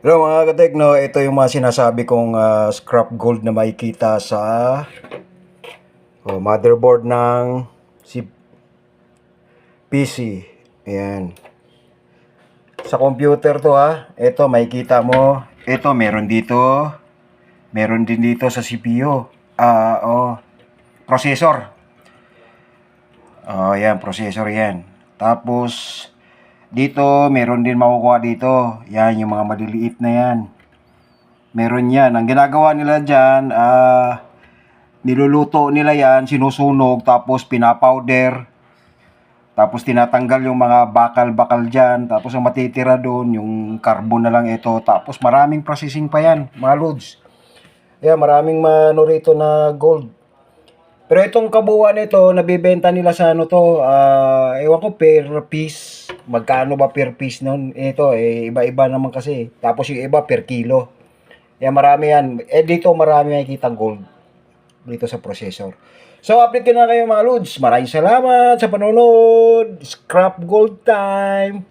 Hello mga katekno, ito yung mga sinasabi kong scrap gold na makikita sa motherboard ng si PC. Ayan. Sa computer to ha. Ito makikita mo. Ito meron dito. Meron din dito sa CPU. Processor. Ayan, processor yan. Tapos dito meron din makukuha dito. Yan, yung mga maliliit na yan. Meron yan. Ang ginagawa nila dyan, niluluto nila yan, sinusunog, tapos pinapowder, tapos tinatanggal yung mga bakal-bakal dyan, tapos ang matitira doon, yung carbon na lang ito, tapos maraming processing pa yan, mga loads. Yeah, maraming mano rito na gold. Pero itong kabuuan nito, nabibenta nila sa ano to, ewan ko per piece, magkano ba per piece nun? Ito, iba-iba naman kasi. Tapos yung iba per kilo. Yeah, marami yan. Dito marami makikita gold dito sa processor. So, update ko na kayo mga lods. Maraming salamat sa panonood. Scrap gold time!